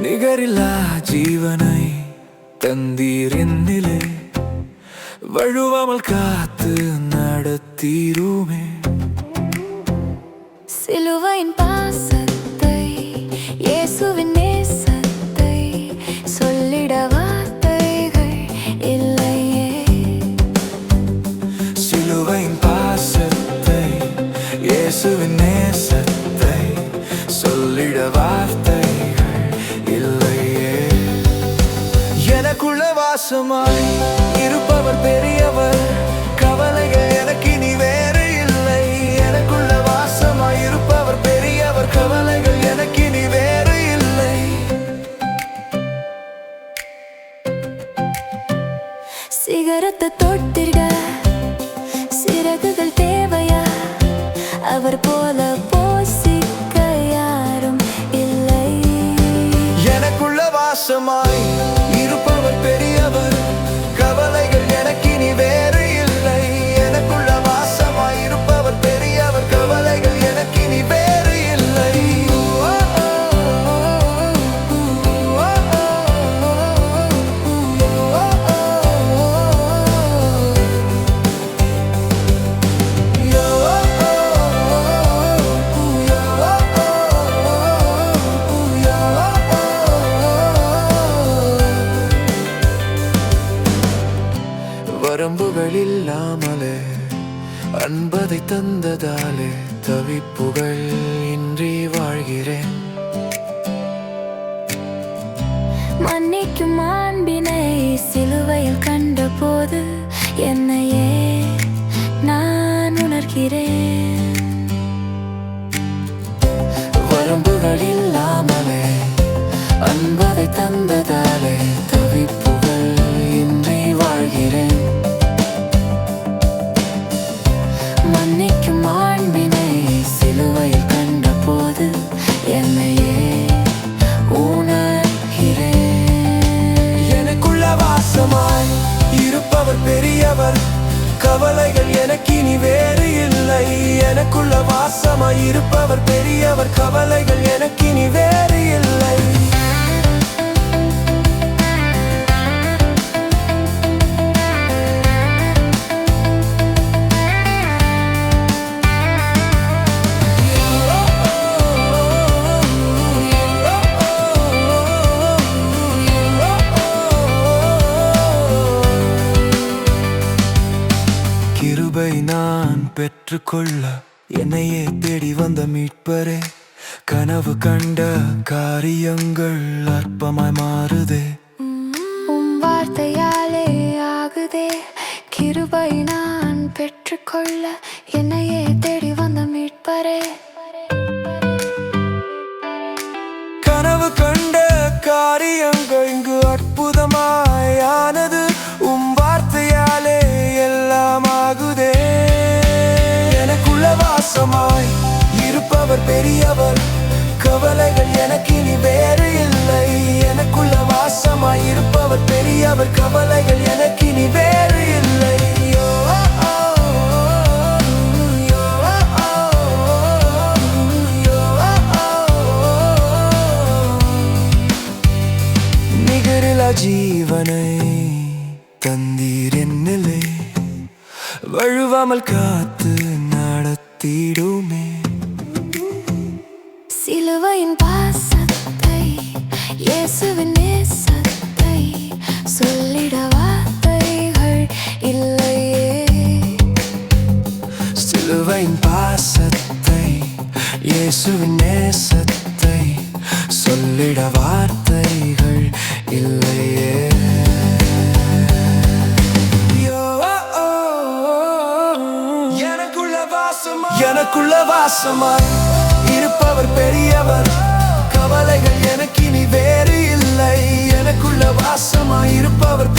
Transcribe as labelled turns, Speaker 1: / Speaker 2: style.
Speaker 1: நிகரில்லா ஜீவனை தந்தீர் என்னிலே, வழுவாமல் காத்து நடத்தீருமே.
Speaker 2: சிலுவையின் பாசத்தை, இயேசுவின் நேசத்தை சொல்லிட வார்த்தைகள் இல்லையே.
Speaker 1: சிலுவையின் பாசத்தை, இயேசுவின் நேசத்தை சொல்லிட வார்த்தைகள் இல்லையே. எனக்குள்ள வாசமாய் இருப்பவர் பெரியவர், கவலைகள் எனக்கு இனி வேறு இல்லை. எனக்குள்ள வாசமாய் இருப்பவர் பெரியவர், கவலைகள் எனக்கு இனி வேறு இல்லை.
Speaker 2: சிகரத்தை தொட்டிருக்க சிறகுகள் தேவையா? அவர் போல போசிக்க யாரும் இல்லை.
Speaker 1: எனக்குள்ள வாசமாய் இருப்பவர் பெரியவர், கவலைகள் எனக்கு இனி வேறு இல்லை. எனக்குள்ள வாசமாய் இருப்பவர் பெரியவர், கவலைகள் எனக்கு இனி வேறு இல்லை. வரம்புகள் இல்லாமலே அன்பதை தந்ததாலே தவிப்புகள் இன்றி வாழ்கிறேன்.
Speaker 2: மன்னிக்கும் அன்பினை சிலுவையில் கண்ட போது என்னையே நான் உணர்கிறேன்.
Speaker 1: வரம்புகள் இல்லாமலே அன்பதை தந்ததாலே தவிப்புகள் இன்றி வாழ்கிறேன்.
Speaker 2: மன்னிக்கும் அன்பினை சிலுவையில் கண்ட போது என்னையே உணர்கிறேன்.
Speaker 1: எனக்குள்ள வாசமாய் இருப்பவர் பெரியவர், கவலைகள் எனக்கு இனி வேறு இல்லை. எனக்குள்ள வாசமாய் இருப்பவர் பெரியவர், கவலைகள் எனக்கு இனி வேறு இல்லை. கிருபை நான் பெற்றுக்கொள்ள என்னையே தேடி வந்த மீட்பரே, கனவு கண்ட காரியங்கள் அற்பமாய் மாறுதே.
Speaker 2: உம் வார்த்தையாலே ஆகுதே. கிருபை நான் பெற்றுக்கொள்ள என்னையே தேடி வந்த மீட்பரே.
Speaker 1: கனவு கண்ட காரியங்கள் இங்கு அற்புதமாயானது. உம் வார்த்தையாலே எல்லாம் ஆகுதே. எனக்குள்ள வாசமாய் இருப்பவர் பெரியவர், கவலைகள் எனக்கு இனி வேறு இல்லை. எனக்குள்ள வாசமாய் இருப்பவர் பெரியவர், கவலைகள் எனக்கு இனி வேறு இல்லை. நிகரில்லா ஜீவனை தந்தீர் என்னிலே, வழுவாமல் காத்து நடத்திடுமே.
Speaker 2: சிலுவையின் பாசத்தை, இயேசுவின் நேசத்தை சொல்லிட வார்த்தைகள் இல்லையே.
Speaker 1: சிலுவையின் பாசத்தை, இயேசுவின் நேசத்தை சொல்லிட வார்த்தைகள் இல்லையே. எனக்குள்ள வாசமாய் இருப்பவர் பெரியவர், கவலைகள் எனக்கு இனி வேறு இல்லை. எனக்குள்ள வாசமாய் இருப்பவர்